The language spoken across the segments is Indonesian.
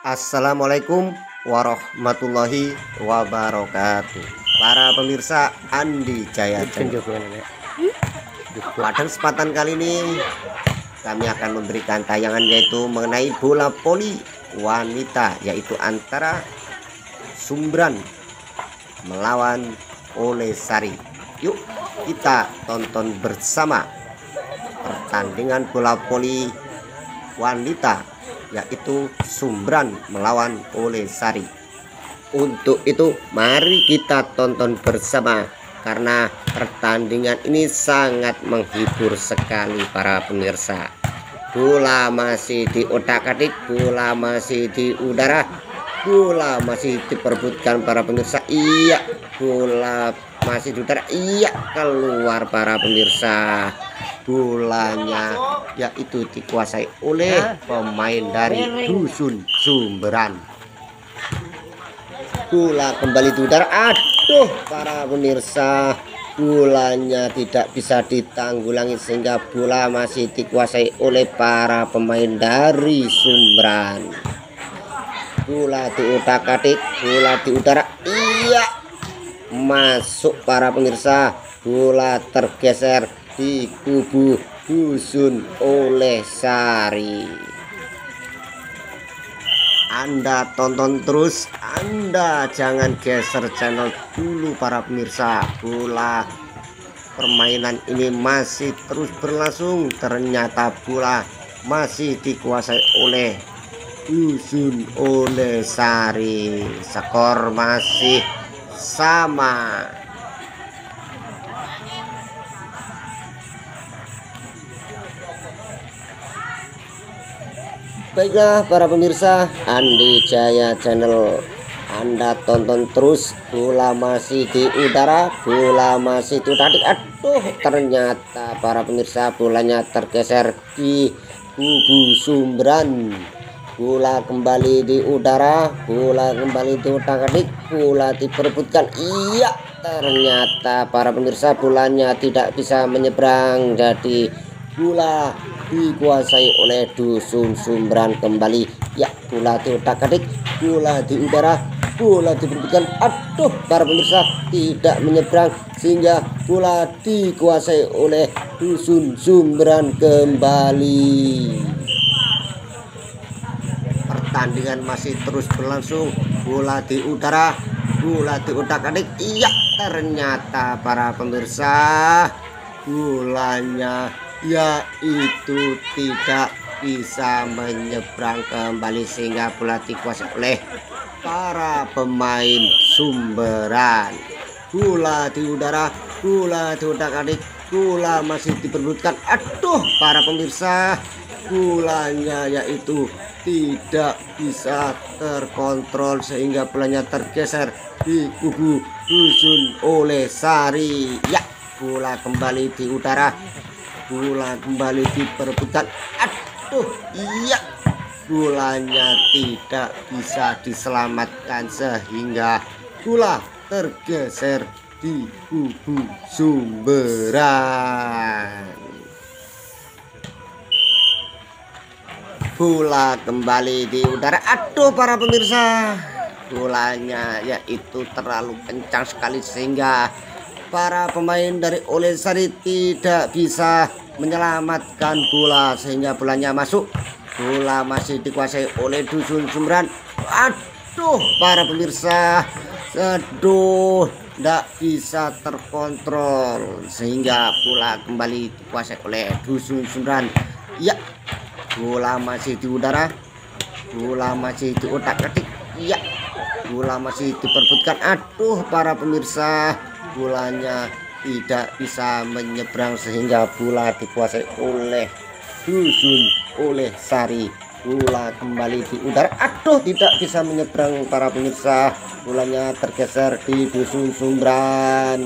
Assalamualaikum warahmatullahi wabarakatuh. Para pemirsa Andi Jaya Channel. Pada kesempatan kali ini kami akan memberikan tayangan yaitu mengenai bola voli wanita, yaitu antara Sumbran melawan Olesari. Yuk kita tonton bersama pertandingan bola voli wanita yaitu Sumbran melawan Olesari. Untuk itu mari kita tonton bersama karena pertandingan ini sangat menghibur sekali para pemirsa. Bola masih diotak-atik, bola masih di udara, bola masih diperebutkan para pemirsa. Iya, bola masih di udara. Iya, keluar para pemirsa. Bolanya yaitu dikuasai oleh pemain dari dusun Sumbran. Bola kembali di udara. Aduh para pemirsa, bolanya tidak bisa ditanggulangi sehingga bola masih dikuasai oleh para pemain dari Sumbran. Bola diutak-atik, bola di udara. Iya, masuk para pemirsa. Bola tergeser di kubu dusun Olesari. Anda tonton terus, Anda jangan geser channel dulu para pemirsa. Bola permainan ini masih terus berlangsung. Ternyata bola masih dikuasai oleh dusun Olesari. Skor masih sama. Baiklah para pemirsa Andi Jaya Channel, Anda tonton terus. Bola masih di udara, bola masih ditarik. Aduh, ternyata para pemirsa bolanya tergeser di kubu Sumbran. Bola kembali di udara, bola kembali diutak-atik, bola diperebutkan. Iya, ternyata para pemirsa bolanya tidak bisa menyeberang, jadi bola dikuasai oleh dusun Sumbran kembali. Ya, bola diutak-atik, bola di udara, bola diperebutkan. Aduh para pemirsa, tidak menyeberang sehingga bola dikuasai oleh dusun Sumbran kembali. Pertandingan masih terus berlangsung. Bola di udara, bola diutak-atik. Iya, ternyata para pemirsa bolanya yaitu tidak bisa menyeberang kembali sehingga bola dikuasai oleh para pemain Sumbran. Bola di udara, bola diutak-atik, bola masih diperebutkan. Aduh para pemirsa, bolanya yaitu tidak bisa terkontrol sehingga bolanya tergeser di kubu dusun Olesari. Ya, bola kembali di udara, bola kembali diperebutkan. Aduh, iya, bolanya tidak bisa diselamatkan sehingga bola tergeser di kubu Sumbran. Bola kembali di udara. Aduh para pemirsa, bolanya yaitu terlalu kencang sekali sehingga para pemain dari Olesari tidak bisa menyelamatkan bola sehingga bolanya masuk. Bola masih dikuasai oleh dusun Sumbran. Aduh para pemirsa, aduh, tidak bisa terkontrol sehingga bola kembali dikuasai oleh dusun Sumbran. Ya, bola masih di udara, bola masih diutak-atik. Ya, bola masih diperebutkan. Aduh para pemirsa, bolanya tidak bisa menyeberang sehingga bola dikuasai oleh dusun Olesari. Bola kembali di udara. Aduh, tidak bisa menyeberang para pemirsa, bolanya tergeser di dusun Sumbran.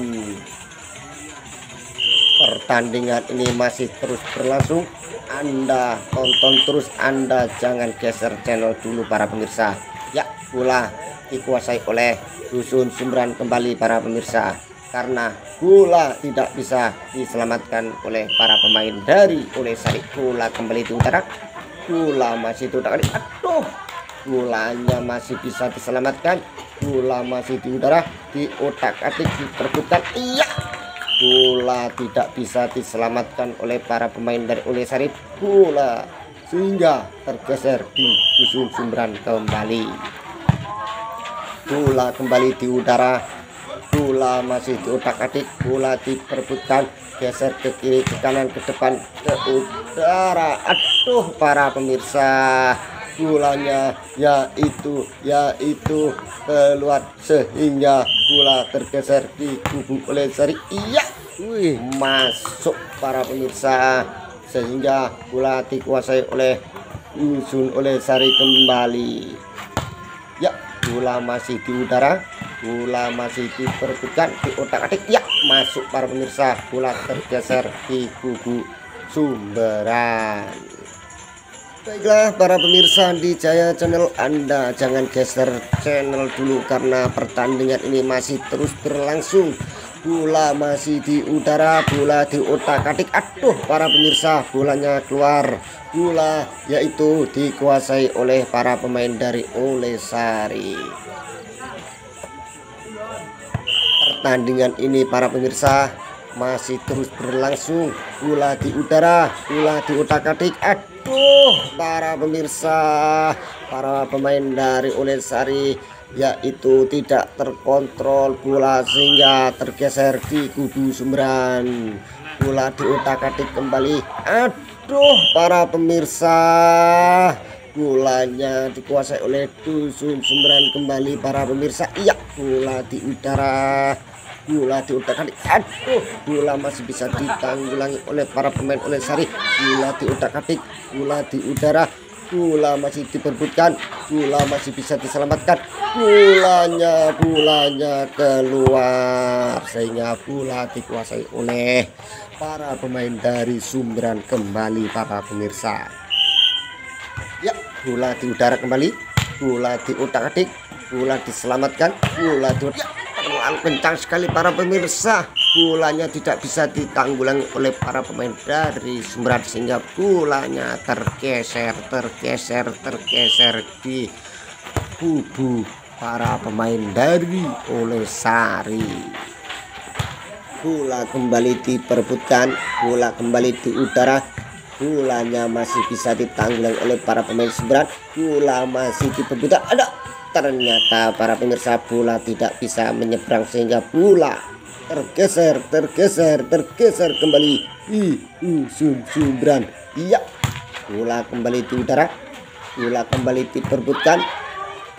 Pertandingan ini masih terus berlangsung. Anda tonton terus, Anda jangan geser channel dulu para pemirsa. Ya, bola dikuasai oleh dusun Sumbran kembali para pemirsa karena bola tidak bisa diselamatkan oleh para pemain dari Olesari. Bola kembali di utara, bola masih tidak. Aduh, bolanya masih bisa diselamatkan, bola masih di udara, diotak-atik, diperbutkan. Iya, bola tidak bisa diselamatkan oleh para pemain dari Olesari, bola sehingga tergeser di dusun Sumberan kembali. Bola kembali di udara, bola masih diotak-atik, bola diperbutkan, geser ke kiri, ke kanan, ke depan, ke udara. Aduh para pemirsa, bolanya yaitu keluar sehingga bola tergeser di kubu Olesari. Iya, wih, masuk para pemirsa, sehingga bola dikuasai oleh dusun Olesari kembali. Ya, bola masih di udara, bola masih diperbutkan, diotak-atik. Ya, masuk para pemirsa, bola tergeser di kubu Sumberan. Baiklah para pemirsa di Jaya Channel, Anda jangan geser channel dulu karena pertandingan ini masih terus berlangsung. Bola masih di udara, bola diotak-atik. Aduh para pemirsa, bolanya keluar. Bola yaitu dikuasai oleh para pemain dari Olesari. Pertandingan ini para pemirsa masih terus berlangsung. Bola di udara, bola diotak-atik. Aduh para pemirsa, para pemain dari Olesari yaitu tidak terkontrol bola sehingga tergeser di kubu Sumberan. Bola diotak-atik kembali. Aduh para pemirsa, bolanya dikuasai oleh dusun Sumberan kembali para pemirsa. Iya, bola di udara, bola diotak-atik. Aduh, bola masih bisa ditanggulangi oleh para pemain Olesari. Bola diotak-atik, bola di udara, bola masih diperbutkan, bola masih bisa diselamatkan. Bolanya keluar sehingga bola dikuasai oleh para pemain dari Sumberan kembali para pemirsa. Ya, bola di udara kembali, bola diotak-atik, bola diselamatkan, bola terlalu kencang sekali para pemirsa. Bolanya tidak bisa ditanggulangi oleh para pemain dari Sumberan sehingga bolanya tergeser di kubu para pemain dari Olesari. Bola kembali diperebutkan, bola kembali di udara, bolanya masih bisa ditanggulangi oleh para pemain Sumberan, bola masih diperebutkan. Ada, ternyata para pemirsa bola tidak bisa menyeberang sehingga bola tergeser kembali di dusun Sumberan. Iya, bola kembali di udara, bola kembali diperbutkan,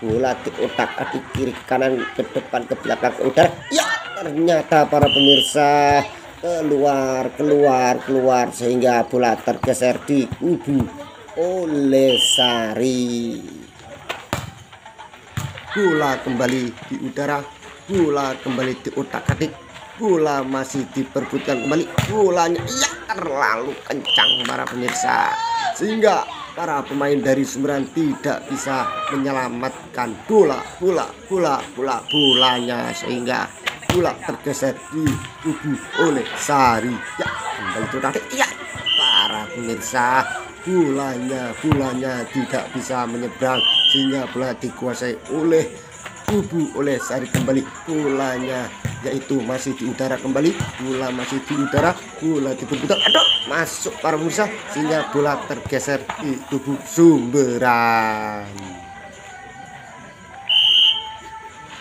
bola diotak-atik kiri ke kanan, ke depan, ke belakang, ke udara. Ya, ternyata para pemirsa keluar sehingga bola tergeser di kubu Olesari. Bola kembali di udara, bola kembali diotak-atik, bola masih diperbutkan kembali. Bolanya terlalu kencang para pemirsa sehingga para pemain dari Sumberan tidak bisa menyelamatkan bolanya sehingga bola tergeser di kubu Olesari. Ya, kembali diotak-atik. Ya, para pemirsa, bolanya tidak bisa menyeberang sehingga bola dikuasai oleh kubu Olesari kembali. Bolanya yaitu masih di udara kembali, bola masih di udara, bola diputar. Aduh, masuk para pemirsa sehingga bola tergeser di kubu Sumberan.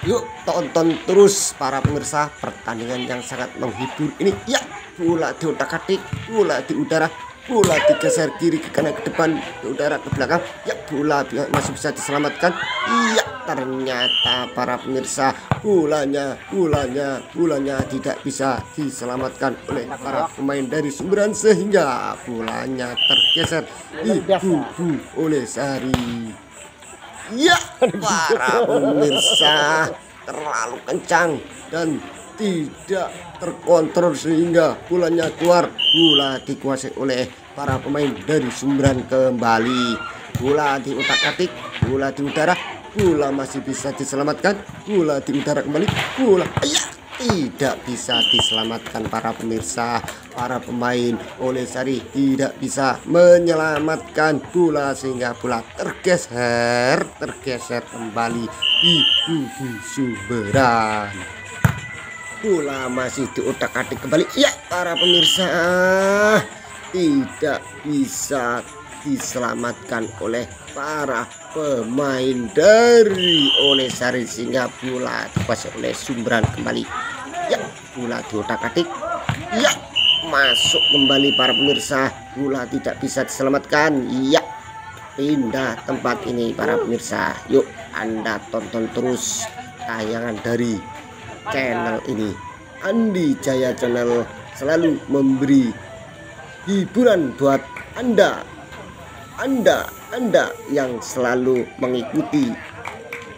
Yuk tonton terus para pemirsa pertandingan yang sangat menghibur ini. Ya, bola diotak-atik, bola di udara, bola digeser kiri ke kanan, ke depan, ke udara, ke belakang. Ya, bola masih bisa diselamatkan. Iya, ternyata para pemirsa bolanya tidak bisa diselamatkan oleh para pemain dari Sumberan sehingga bolanya tergeser di kubu Olesari. Ya, para pemirsa, terlalu kencang dan tidak terkontrol sehingga bolanya keluar. Bola dikuasai oleh para pemain dari Sumberan kembali. Bola diotak-atik, bola di udara, bola masih bisa diselamatkan, bola di udara kembali, bola tidak bisa diselamatkan para pemirsa. para pemain Olesari tidak bisa menyelamatkan bola sehingga bola tergeser kembali di kubu Sumberan. Bola masih diutak-atik kembali. Ya, para pemirsa, tidak bisa diselamatkan oleh para pemain dari Olesari sehingga bola dikuasai oleh Sumberan kembali. Ya, bola diutak-atik. Ya, masuk kembali para pemirsa. Bola tidak bisa diselamatkan. Ya, pindah tempat ini para pemirsa. Yuk Anda tonton terus tayangan dari channel ini. Andi Jaya Channel selalu memberi hiburan buat Anda yang selalu mengikuti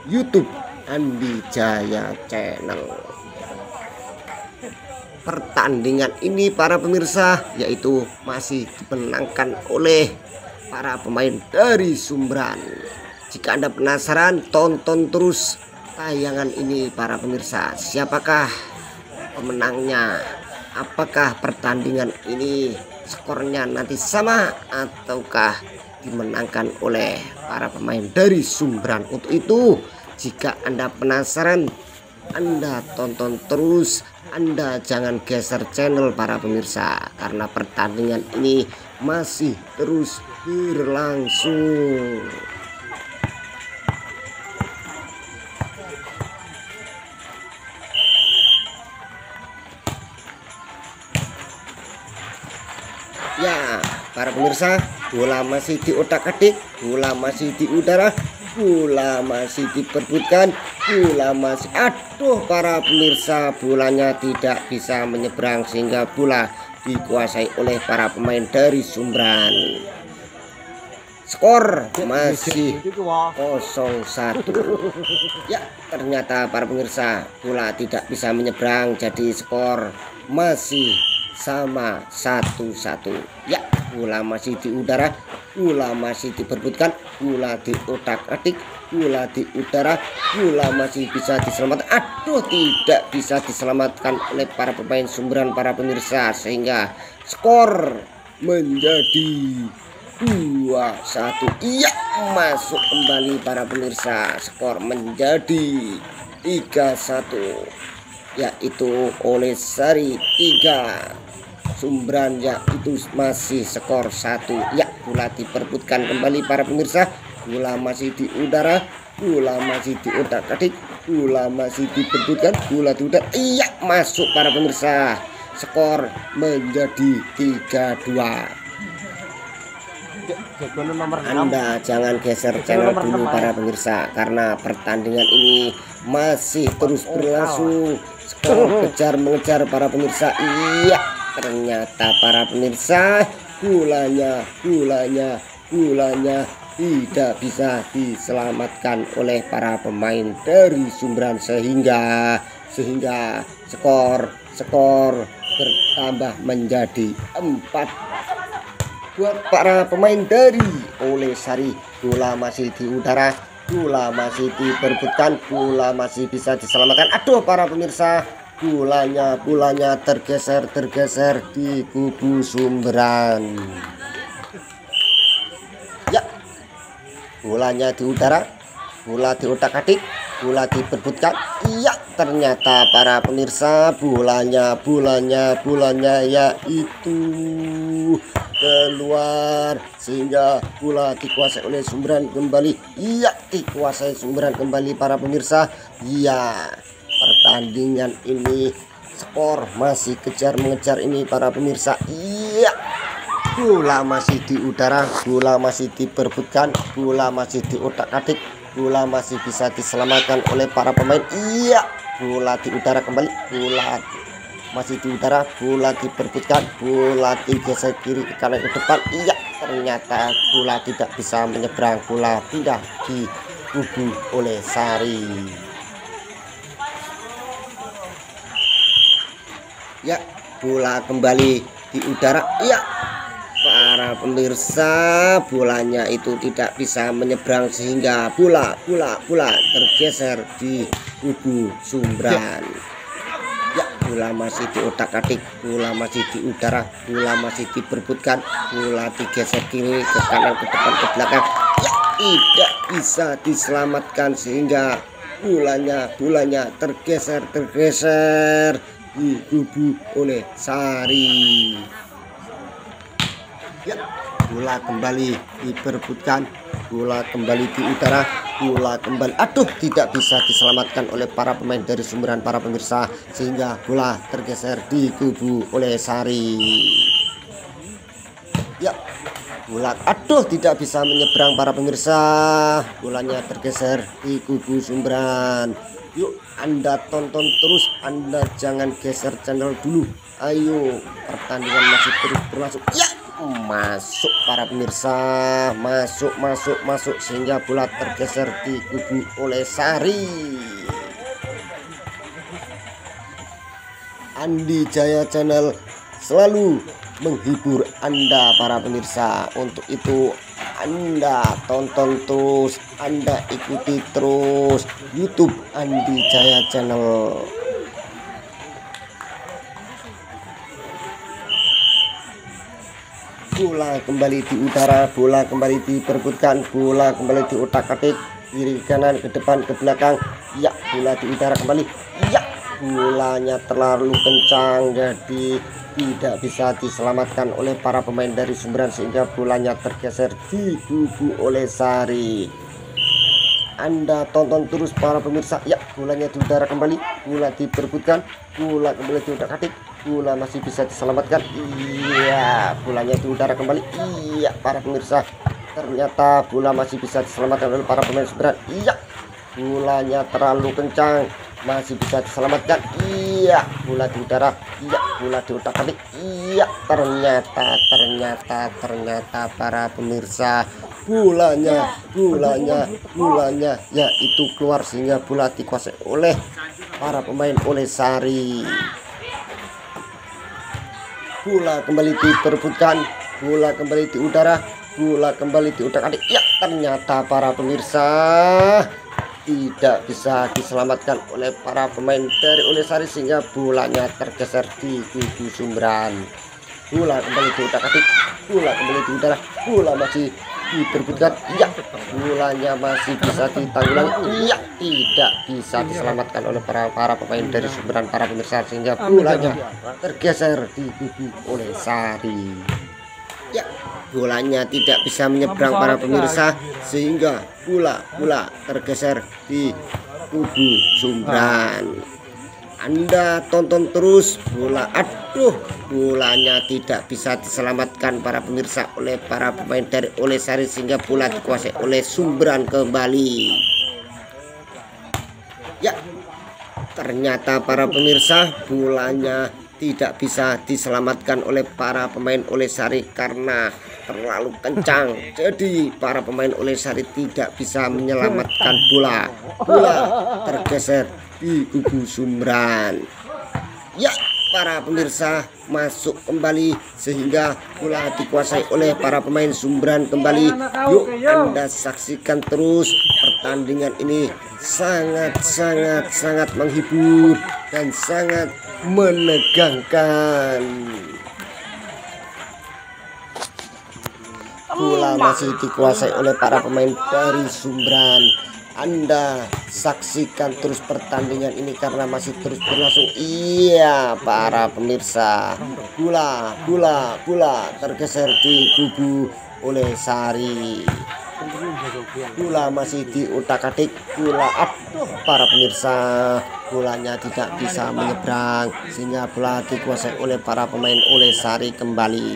YouTube Andi Jaya Channel. Pertandingan ini para pemirsa yaitu masih dimenangkan oleh para pemain dari Sumberan. Jika Anda penasaran, tonton terus tayangan ini para pemirsa. Siapakah pemenangnya? Apakah pertandingan ini skornya nanti sama ataukah dimenangkan oleh para pemain dari Sumberan? Untuk itu, jika Anda penasaran, Anda tonton terus. Anda jangan geser channel para pemirsa, karena pertandingan ini masih terus berlangsung. Ya, para pemirsa, bola masih diotak-atik, bola masih di udara, bola masih diperbutkan, bola masih, aduh para pemirsa, bolanya tidak bisa menyeberang sehingga bola dikuasai oleh para pemain dari Sumberan. Skor masih 0-1. Ya, ternyata para pemirsa, bola tidak bisa menyeberang, jadi skor masih sama 1-1. Ya, bola masih di udara, bola masih diperbutkan, bola diotak-atik, bola di udara, bola masih bisa diselamatkan. Aduh, tidak bisa diselamatkan oleh para pemain Sumberan para pemirsa, sehingga skor menjadi 2-1. Iya, masuk kembali para pemirsa, skor menjadi 3-1, yaitu Olesari 3, Sumberan yaitu masih skor 1. Ya, bola diperbutkan kembali para pemirsa, bola masih di udara, bola masih diotak-atik, bola masih diperbutkan, bola di udara. Iya, masuk para pemirsa, skor menjadi 3-2. Anda jangan geser channel dulu para pemirsa, karena pertandingan ini masih terus berlangsung. Skor kejar mengejar para pemirsa. Iya, ternyata para pemirsa, bolanya tidak bisa diselamatkan oleh para pemain dari Sumberan, sehingga skor bertambah menjadi 4 buat para pemain dari Olesari. Bola masih di udara, bola masih diperbutkan, bola masih bisa diselamatkan. Aduh para pemirsa, bolanya tergeser di kubu Sumberan. Ya, bolanya di udara, bola diotak-atik, bola diperbutkan. Iya, ternyata para pemirsa, bolanya yaitu keluar, sehingga bola dikuasai oleh Sumberan kembali. Iya, dikuasai Sumberan kembali para pemirsa. Iya, pertandingan ini skor masih kejar mengejar ini para pemirsa. Iya, bola masih di udara, bola masih diperbutkan, bola masih diotak-atik, bola masih bisa diselamatkan oleh para pemain. Iya, bola di udara kembali, bola masih di udara, bola diperbutkan, bola digeser kiri ke kanan ke depan. Iya, ternyata bola tidak bisa menyeberang, bola pindah di kubu Olesari. Ya, bola kembali di udara. Iya, para pemirsa, bolanya itu tidak bisa menyeberang sehingga bola tergeser di kubu Sumberan. Ya, bola masih diotak-atik, bola masih di udara, bola masih diperebutkan, bola digeser kiri ke kanan ke depan ke belakang, ya tidak bisa diselamatkan sehingga bolanya tergeser dikubu oleh Sari. Ya, bola kembali diperebutkan, bola kembali di udara, bola kembali, aduh, tidak bisa diselamatkan oleh para pemain dari Sumberan para pemirsa, sehingga bola tergeser di kubu oleh Sari. Ya, bola, aduh, tidak bisa menyeberang para pemirsa, bolanya tergeser di kubu Sumberan. Yuk Anda tonton terus, Anda jangan geser channel dulu. Ayo, pertandingan masih terus berlangsung. Ya, masuk para pemirsa, masuk sehingga bola tergeser di kubu oleh Sari. Andi Jaya Channel selalu menghibur Anda para pemirsa. Untuk itu Anda tonton terus, Anda ikuti terus YouTube Andi Jaya Channel. Bola kembali di udara, bola kembali diperebutkan, bola kembali diutak-atik kiri kanan ke depan ke belakang. Ya, bola di udara kembali. Ya, bolanya terlalu kencang jadi tidak bisa diselamatkan oleh para pemain dari Sumberan sehingga bolanya tergeser di kubu oleh Sari. Anda tonton terus para pemirsa. Ya, bolanya di udara kembali, bola diperebutkan, bola kembali diutak-atik, bola masih bisa diselamatkan. Iya, bolanya di udara kembali. Iya para pemirsa, ternyata bola masih bisa diselamatkan oleh para pemain Sumberan. Iya, bolanya terlalu kencang, masih bisa diselamatkan. Iya, bola di udara. Iya, bola diutak-atik. Iya, ternyata para pemirsa, bolanya yaitu keluar sehingga bola dikuasai oleh para pemain oleh Sari. Bola kembali diperebutkan, bola kembali di udara, bola kembali diutak-atik. Ya, ternyata para pemirsa tidak bisa diselamatkan oleh para pemain dari oleh Sari sehingga bolanya tergeser di kubu Sumberan. Bola kembali diutak-atik, bola kembali di udara, bola masih diperebutkan. Ya, bolanya masih bisa ditanggulangi. Ya, tidak bisa diselamatkan oleh para pemain dari Sumberan para pemirsa sehingga bolanya tergeser di kubu oleh Sari. Ya, bolanya tidak bisa menyeberang para pemirsa sehingga bola tergeser di kubu Sumberan. Anda tonton terus bola, aduh, bolanya tidak bisa diselamatkan para pemirsa oleh para pemain dari oleh Sari sehingga bola dikuasai oleh Sumberan kembali. Ya, ternyata para pemirsa bolanya tidak bisa diselamatkan oleh para pemain oleh Sari karena terlalu kencang. Jadi para pemain oleh Sari tidak bisa menyelamatkan bola. Bola tergeser di kubu Sumberan. Ya, para pemirsa, masuk kembali sehingga bola dikuasai oleh para pemain Sumberan kembali. Yuk Anda saksikan terus pertandingan ini, sangat menghibur dan sangat menegangkan. Bola masih dikuasai oleh para pemain dari Sumberan. Anda saksikan terus pertandingan ini karena masih terus berlangsung. Iya para pemirsa, bola tergeser di kubu oleh Sari. Bola masih diutak-atik, bola, aduh para pemirsa, bolanya tidak bisa menyeberang sehingga bola dikuasai oleh para pemain oleh Sari kembali.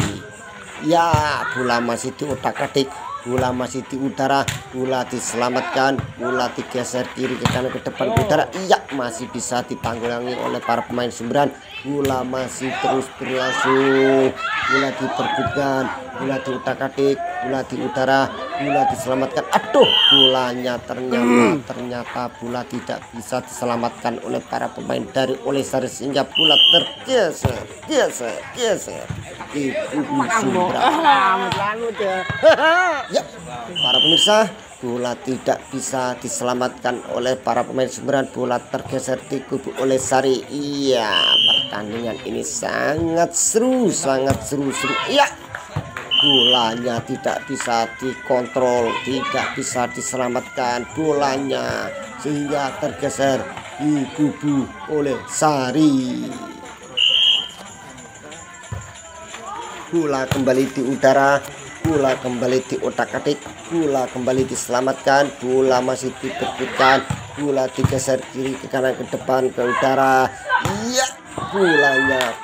Ya, bola masih diutak-atik, bola masih di udara, bola diselamatkan, bola digeser kiri ke kanan ke depan ke udara. Iya, masih bisa ditanggulangi oleh para pemain Sumberan. Bola masih terus berlangsung, bola diperebutkan, bola diutak-atik, bola di udara, bola diselamatkan. Aduh, bolanya ternyata bola tidak bisa diselamatkan oleh para pemain dari oleh Sari sehingga bola tergeser di kubu Sumberan. Ya, para pemirsa, bola tidak bisa diselamatkan oleh para pemain Sumberan, bola tergeser di kubu oleh Sari. Iya. pertandingan ini sangat seru, ya. Bolanya tidak bisa dikontrol, tidak bisa diselamatkan bolanya sehingga tergeser di kubu oleh Sari. Bola kembali di udara, bola kembali diotak-atik, bola kembali diselamatkan, bola masih diperbutkan, bola digeser kiri ke kanan ke depan ke udara. Iya, bolanya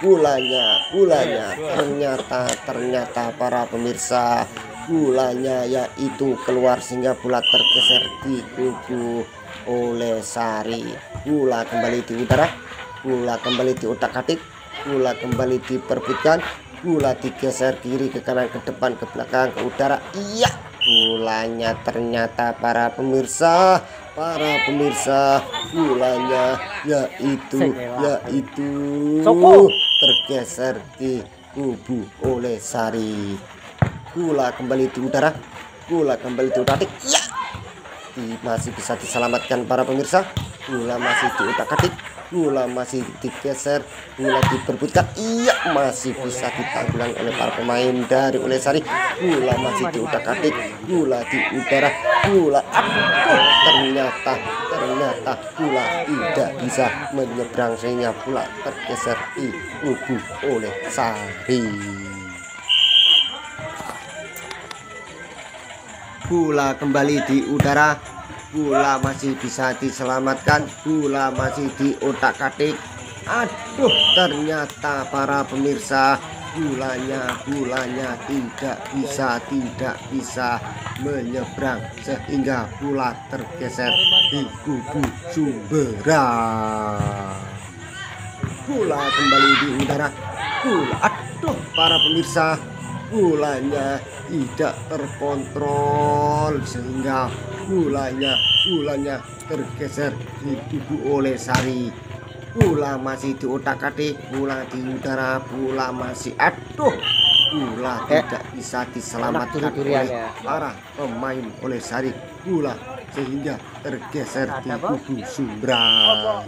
ternyata para pemirsa, bolanya yaitu keluar sehingga bola tergeser di kubu oleh Sari. Bola kembali di udara, bola kembali diotak-atik, bola kembali diperbutkan, bola digeser kiri ke kanan ke depan ke belakang ke udara. Iya, bolanya ternyata para pemirsa, bolanya yaitu tergeser di kubu oleh Sari. Bola kembali di udara, bola kembali diotak-atik. Ya, masih bisa diselamatkan para pemirsa. Bola masih diotak-atik, bola masih digeser, bola diperbutkan. Iya, masih bisa ditanggulangi oleh para pemain dari oleh Sari. Bola masih diotak-atik, bola di udara, bola ternyata bola tidak bisa menyeberang sehingga bola tergeser di kubu oleh Sari. Bola kembali di udara, bola masih bisa diselamatkan, bola masih diotak-atik. Aduh, ternyata para pemirsa, bolanya tidak bisa menyeberang sehingga bola tergeser di kubu Sumberang. Bola kembali di udara, bola, aduh para pemirsa, bolanya tidak terkontrol sehingga bolanya tergeser di kubu oleh Sari. Bola masih diotak-atik, bola di udara, bola masih, aduh, bola tidak bisa diselamatkan oleh para pemain oleh Sari. Bola sehingga tergeser di kubu Sumberang.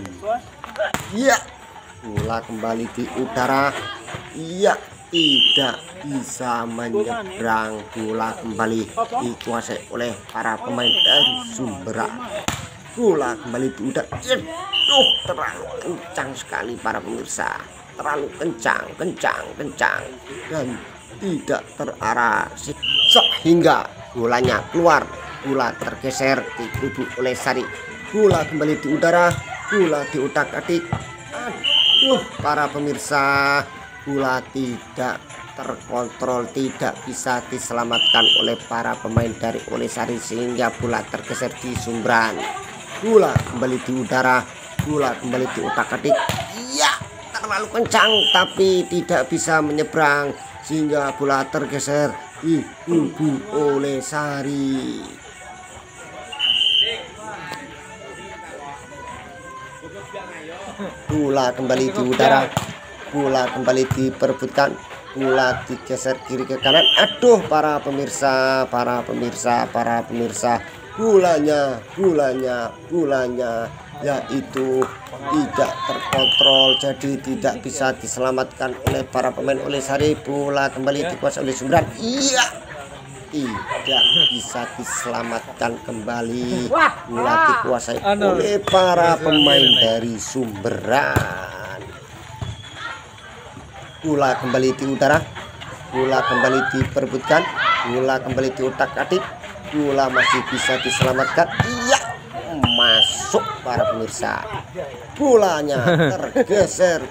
Iya, bola kembali di udara. Iya, tidak bisa menyeberang, bola kembali dikuasai oleh para pemain dari Sumberang. Bola kembali di udara. Terlalu kencang sekali para pemirsa, terlalu kencang dan tidak terarah sehingga bolanya keluar, bola tergeser di kubu oleh Sari. Bola kembali di udara, bola diutak-atik. Aduh para pemirsa, bola tidak terkontrol, tidak bisa diselamatkan oleh para pemain dari oleh Sari sehingga bola tergeser di Sumberang. Bola kembali di udara, bola kembali diotak-atik. Iya, terlalu kencang tapi tidak bisa menyeberang sehingga bola tergeser di kubu oleh Sari. Bola kembali di udara, bola kembali diperebutkan, bola digeser kiri ke kanan. Aduh para pemirsa, bolanya yaitu tidak terkontrol, jadi tidak bisa diselamatkan oleh para pemain oleh Sari. Bola kembali dikuasai oleh Sumberang. Iya, tidak bisa diselamatkan kembali, bola dikuasai oleh para pemain dari Sumberang. Bola kembali di udara, bola kembali diperebutkan, bola kembali diotak-atik, bola masih bisa diselamatkan. Iya, masuk para pemirsa. Bolanya tergeser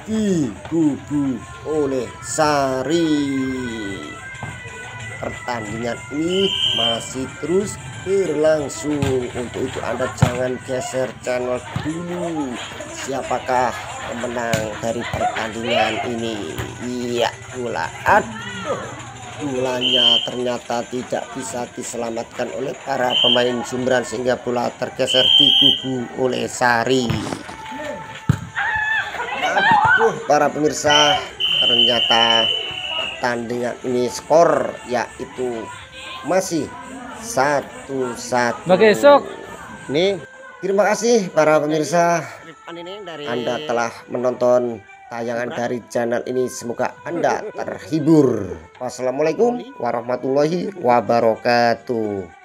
di kubu oleh Sari. Pertandingan ini masih terus berlangsung. Untuk itu Anda jangan geser channel dulu. Siapakah pemenang dari pertandingan ini? Iya, bola. Aduh, bolanya ternyata tidak bisa diselamatkan oleh para pemain Sumberang sehingga bola tergeser di kubu oleh Sari. Aduh para pemirsa, ternyata pertandingan ini skor yaitu masih 1-1. Nih, terima kasih para pemirsa. Anda telah menonton tayangan dari channel ini. Semoga Anda terhibur. Wassalamualaikum warahmatullahi wabarakatuh.